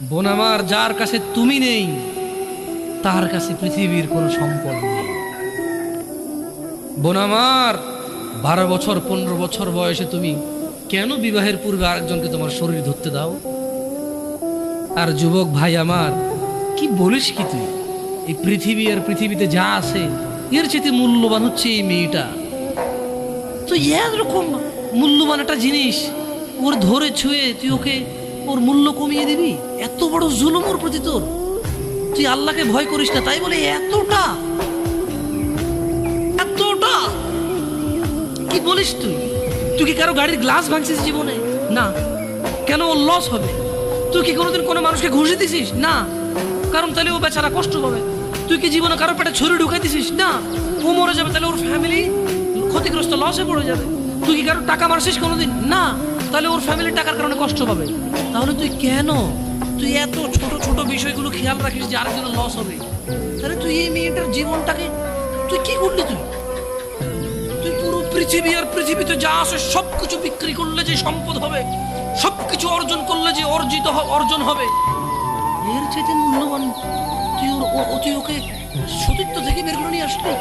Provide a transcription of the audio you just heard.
বোন আমার, যার কাছে তুমি নেই তার কাছে পৃথিবীর কোনো সম্পদ নেই। বোন আমার, 12 বছর 15 বছর বয়সে তুমি কেন বিবাহের পূর্বে আরেকজনকে তোমার শরীর ধরতে দাও? আর যুবক ভাই আমার, কি বলিস কি তুই? এই পৃথিবী আর পৃথিবীতে যা আছে এর চেয়ে মূল্যবান হচ্ছে এই মেয়েটা। তো এরকম মূল্যবান একটা জিনিস ওর ধরে ছুঁয়ে তুই ওকে ওর মূল্য কমিয়ে দিবি? এত বড় জুলুম ওর প্রতি তোর! তুই আল্লাহকে ভয় করিস না তাই বলে এতটা এতটা কি বলিস তুই? তুই কি কারো গাড়ির গ্লাস ভাঙছিস জীবনে? না। কেন? ওর লস হবে। তুই কি কোনোদিন কোনো মানুষকে ঘুষে দিছিস? না। কারণ তাহলে ও বেচারা কষ্ট পাবে। তুই কি জীবনে কারো পেটে ছুরি ঢুকাই দিছিস? না। ও মরে যাবে, তাহলে ওর ফ্যামিলি ক্ষতিগ্রস্ত, লসে পড়ে যাবে। তুই কি কারো টাকা মারছিস কোনোদিন? না। তাহলে ওর ফ্যামিলি টাকার কারণে কষ্ট পাবে। তাহলে তুই কেন তুই এত ছোট ছোট বিষয়গুলো খেয়াল রাখিস যে আরেকজনের লস হবে? তাহলে তুই এই মেয়েটার জীবনটাকে তুই কি করলি? তুই পুরো পৃথিবী আর পৃথিবীতে যা আছে সবকিছু বিক্রি করলে যে সম্পদ হবে, সবকিছু অর্জন করলে যে অর্জন হবে, এর চাইতে মূল্যবান তুই ওকে সতীত্ব থেকে বের করে নিয়ে আসলি।